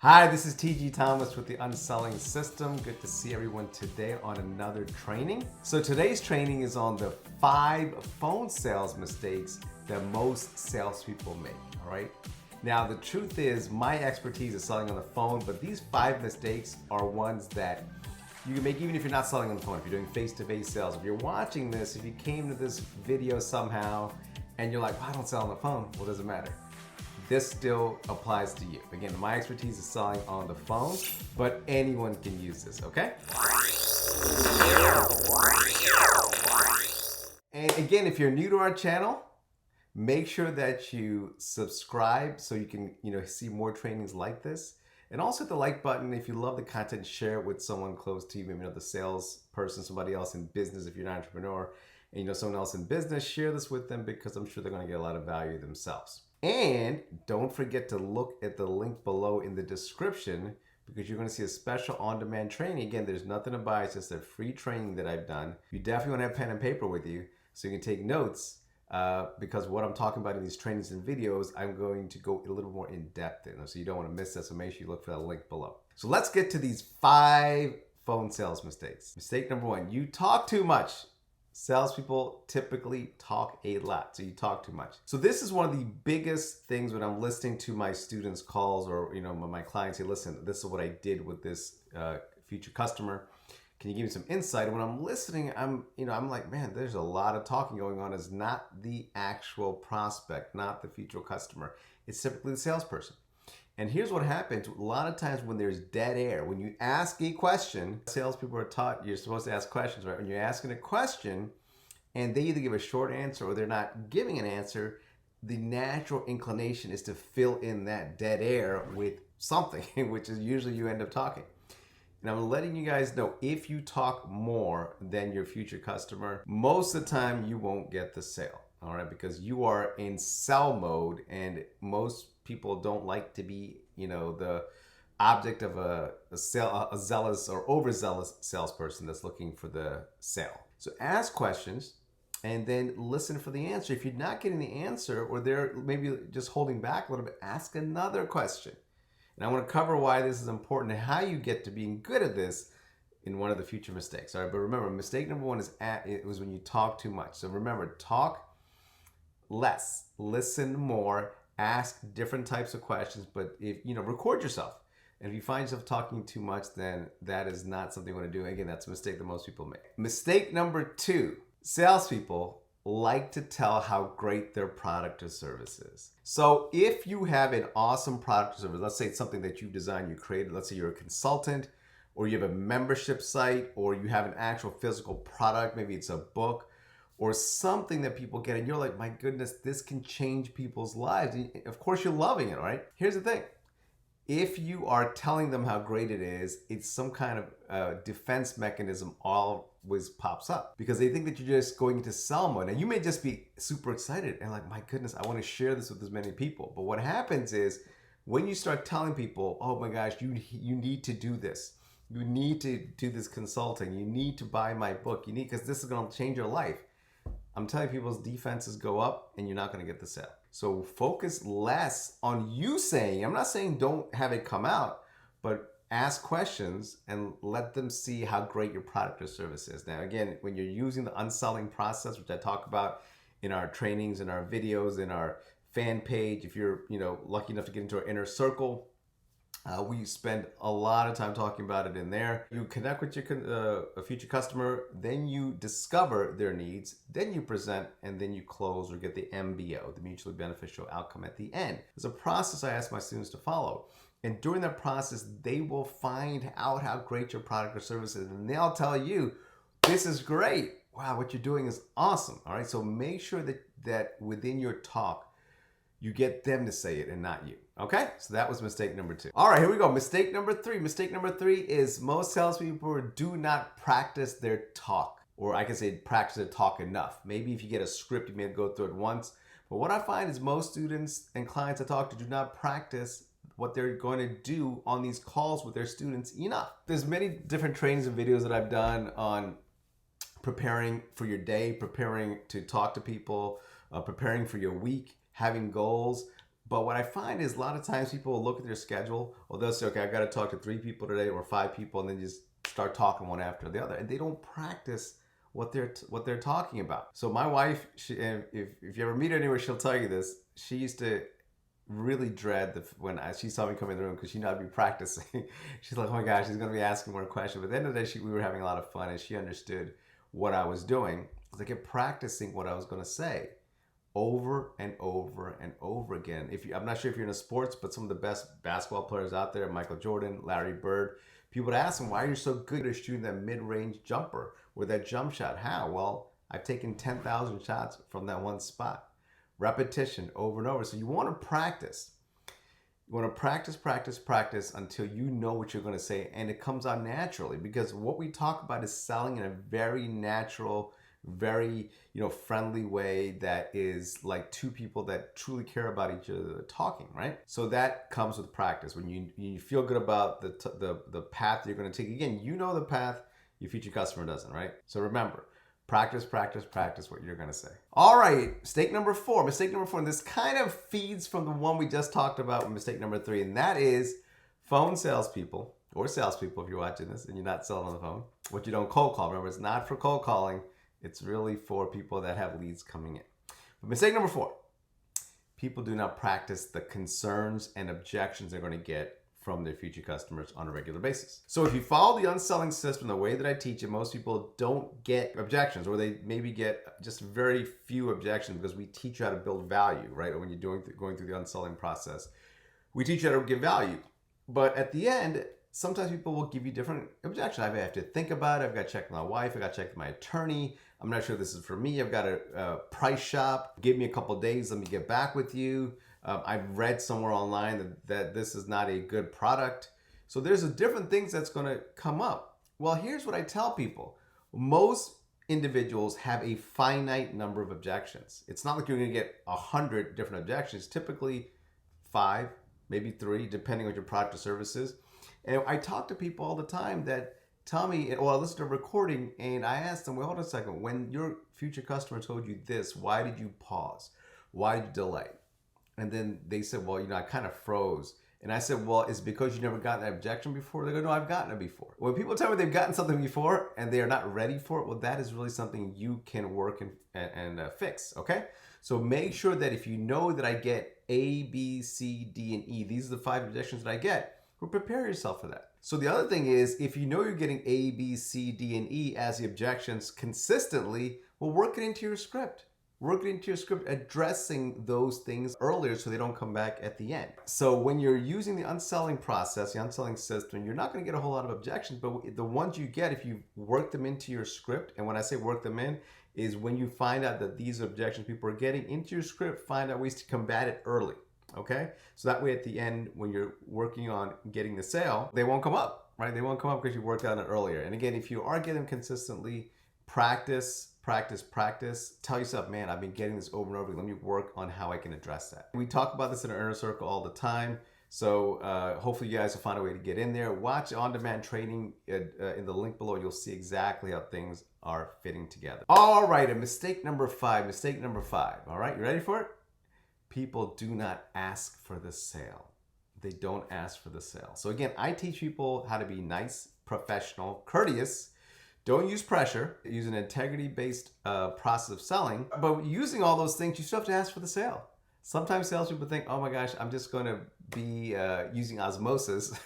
Hi, this is TG Thomas with the Unselling System. Good to see everyone today on another training. So today's training is on the 5 phone sales mistakes that most salespeople make, all right? Now, the truth is my expertise is selling on the phone, but these 5 mistakes are ones that you can make even if you're not selling on the phone, if you're doing face-to-face sales. If you're watching this, if you came to this video somehow and you're like, well, I don't sell on the phone, well, it doesn't matter. This still applies to you. Again, my expertise is selling on the phone, but anyone can use this, okay? And again, if you're new to our channel, make sure that you subscribe so you can, see more trainings like this. And also hit the like button if you love the content, share it with someone close to you, maybe another salesperson, somebody else in business if you're an entrepreneur, and you know someone else in business, share this with them because I'm sure they're gonna get a lot of value themselves. And don't forget to look at the link below in the description because you're going to see a special on-demand training. Again, there's nothing to buy. It's just a free training that I've done. You definitely want to have pen and paper with you so you can take notes because what I'm talking about in these trainings and videos, I'm going to go a little more in depth in. So you don't want to miss that. So make sure you look for that link below. So let's get to these 5 phone sales mistakes. Mistake number 1, you talk too much. Salespeople typically talk a lot, so you talk too much. So this is one of the biggest things when I'm listening to my students' calls or my clients say, listen, this is what I did with this future customer. Can you give me some insight? And when I'm listening, I'm like, man, there's a lot of talking going on. It's not the actual prospect, not the future customer. It's typically the salesperson. And here's what happens. A lot of times when there's dead air, when you ask a question, salespeople are taught you're supposed to ask questions, right? When you're asking a question and they either give a short answer or they're not giving an answer, the natural inclination is to fill in that dead air with something, which is usually you end up talking. And I'm letting you guys know, if you talk more than your future customer, most of the time you won't get the sale, all right? Because you are in sell mode and most people don't like to be, the object of a zealous or overzealous salesperson that's looking for the sale. So ask questions and then listen for the answer. If you're not getting the answer or they're maybe just holding back a little bit, ask another question. And I want to cover why this is important and how you get to being good at this in one of the future mistakes. All right, but remember, mistake number 1 was when you talk too much. So remember, talk less, listen more, ask different types of questions, but if record yourself. And if you find yourself talking too much, then that is not something you want to do. Again, that's a mistake that most people make. Mistake number 2, salespeople like to tell how great their product or service is. So if you have an awesome product or service, let's say it's something that you designed, you created, let's say you're a consultant, or you have a membership site, or you have an actual physical product, maybe it's a book, or something that people get, and you're like, my goodness, this can change people's lives. And of course, you're loving it, right? Here's the thing. If you are telling them how great it is, it's some kind of defense mechanism always pops up because they think that you're just going to sell more. Now, you may just be super excited and like, my goodness, I want to share this with as many people. But what happens is when you start telling people, oh my gosh, you need to do this. You need to do this consulting. You need to buy my book. Because this is going to change your life. I'm telling people's defenses go up and you're not going to get the sale. So focus less on you saying, I'm not saying don't have it come out, but ask questions and let them see how great your product or service is. Now, again, when you're using the unselling process, which I talk about in our trainings, in our videos, in our fan page, if you're lucky enough to get into our inner circle, we spend a lot of time talking about it in there. You connect with your future customer, then you discover their needs, then you present, and then you close or get the MBO, the mutually beneficial outcome at the end. There's a process I ask my students to follow. And during that process, they will find out how great your product or service is, and they'll tell you, this is great. Wow, what you're doing is awesome. All right, so make sure that within your talk, you get them to say it and not you. Okay, so that was mistake number 2. All right, here we go. Mistake number 3. Mistake number 3 is most salespeople do not practice their talk, or I can say practice their talk enough. Maybe if you get a script, you may go through it once. But what I find is most students and clients I talk to do not practice what they're going to do on these calls with their students enough. There's many different trainings and videos that I've done on preparing for your day, preparing to talk to people, preparing for your week, having goals. But what I find is a lot of times people will look at their schedule, or they'll say, okay, I got to talk to 3 people today or 5 people, and then just start talking one after the other, and they don't practice what they're talking about. So my wife, if you ever meet her anywhere, she'll tell you this. She used to really dread when she saw me come in the room because she knew I'd be practicing. She's like, oh my gosh, she's going to be asking more questions. But at the end of the day, we were having a lot of fun, and she understood what I was doing. I kept practicing what I was going to say over and over and over again. I'm not sure if you're into sports, but some of the best basketball players out there, Michael Jordan, Larry Bird, people would ask them, why are you so good at shooting that mid-range jumper or that jump shot? How? Well, I've taken 10,000 shots from that one spot. Repetition over and over. So you want to practice. You want to practice until you know what you're going to say, and it comes out naturally, because what we talk about is selling in a very natural, very friendly way that is like 2 people that truly care about each other talking, right? So that comes with practice. When you feel good about the path you're going to take. Again, you know the path, your future customer doesn't, right? So remember, practice what you're going to say. All right, mistake number 4, and this kind of feeds from the one we just talked about with mistake number 3, and that is phone salespeople, or salespeople if you're watching this and you're not selling on the phone, what you don't cold call. Remember, it's not for cold calling. It's really for people that have leads coming in. But mistake number 4, people do not practice the concerns and objections they're going to get from their future customers on a regular basis. So if you follow the unselling system the way that I teach it, most people don't get objections, or they maybe get just very few objections, because we teach you how to build value, right? When you're going through the unselling process, we teach you how to give value. But at the end, sometimes people will give you different objections. I have to think about it. I've got to check with my wife. I've got to check with my attorney. I'm not sure this is for me. I've got to price shop. Give me a couple days. Let me get back with you. I've read somewhere online that this is not a good product. So there's different things that's going to come up. Well, here's what I tell people. Most individuals have a finite number of objections. It's not like you're going to get 100 different objections. Typically 5, maybe 3, depending on your product or services. And I talk to people all the time that tell me, well, I listen to a recording and I ask them, well, hold on a second. When your future customer told you this, why did you pause? Why did you delay? And then they said, well, I kind of froze. And I said, well, it's because you never got an objection before. They go, no, I've gotten it before. When people tell me they've gotten something before and they are not ready for it, well, that is really something you can work and fix, okay? So make sure that if you know that I get A, B, C, D, and E, these are the 5 objections that I get, well, prepare yourself for that. So the other thing is, if you know you're getting A, B, C, D, and E as the objections consistently, well, work it into your script. Work it into your script, addressing those things earlier so they don't come back at the end. So when you're using the unselling process, the unselling system, you're not going to get a whole lot of objections, but the ones you get, if you work them into your script, and when I say work them in, is when you find out that these objections people are getting into your script, find out ways to combat it early. Okay? So that way at the end, when you're working on getting the sale, they won't come up, right? They won't come up because you worked on it earlier. And again, if you are getting them consistently, practice. Tell yourself, man, I've been getting this over and over. Let me work on how I can address that. We talk about this in our inner circle all the time. So hopefully you guys will find a way to get in there. Watch on-demand training in the link below. You'll see exactly how things are fitting together. All right, and mistake number 5. All right, you ready for it? People do not ask for the sale. They don't ask for the sale. So again, I teach people how to be nice, professional, courteous. Don't use pressure. Use an integrity-based process of selling. But using all those things, you still have to ask for the sale. Sometimes salespeople think, oh my gosh, I'm just going to be using osmosis.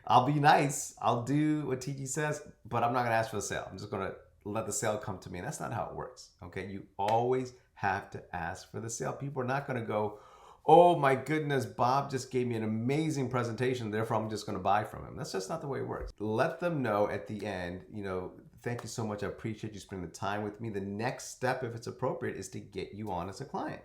I'll be nice. I'll do what TG says, but I'm not going to ask for the sale. I'm just going to let the sale come to me. And that's not how it works. Okay? You always have to ask for the sale. People are not going to go, oh my goodness, Bob just gave me an amazing presentation, therefore I'm just going to buy from him. That's just not the way it works. Let them know at the end, thank you so much. I appreciate you spending the time with me. The next step, if it's appropriate, is to get you on as a client.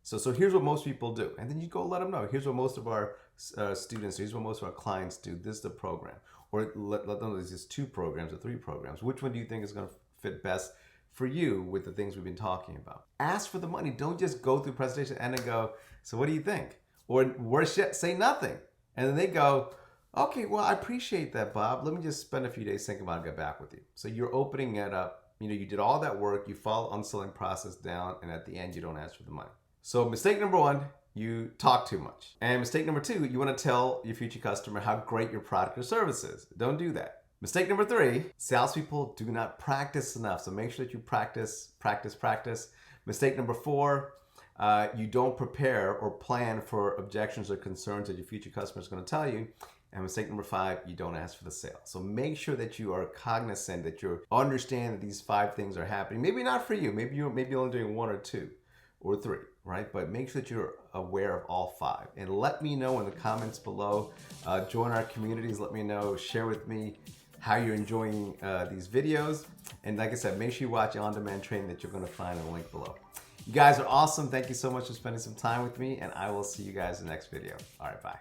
So here's what most people do. And then you go let them know. Here's what most of our students do. Here's what most of our clients do. This is the program. Or let them know there's just 2 programs or 3 programs. Which one do you think is going to fit best for you with the things we've been talking about? Ask for the money. Don't just go through presentation and then go, so what do you think? Or worse yet, say nothing. And then they go, okay, well, I appreciate that, Bob. Let me just spend a few days thinking about it and get back with you. So you're opening it up. You did all that work. You follow unselling process down. And at the end, you don't ask for the money. So mistake number 1, you talk too much. And mistake number 2, you want to tell your future customer how great your product or service is. Don't do that. Mistake number 3, salespeople do not practice enough. So make sure that you practice. Mistake number 4, you don't prepare or plan for objections or concerns that your future customer is going to tell you. And mistake number 5, you don't ask for the sale. So make sure that you are cognizant, that you understand that these 5 things are happening. Maybe not for you. Maybe you're only doing 1 or 2 or 3, right? But make sure that you're aware of all 5. And let me know in the comments below. Join our communities. Let me know. Share with me how you're enjoying these videos. And like I said, make sure you watch on-demand training that you're going to find in the link below. You guys are awesome. Thank you so much for spending some time with me, and I will see you guys in the next video. All right, bye.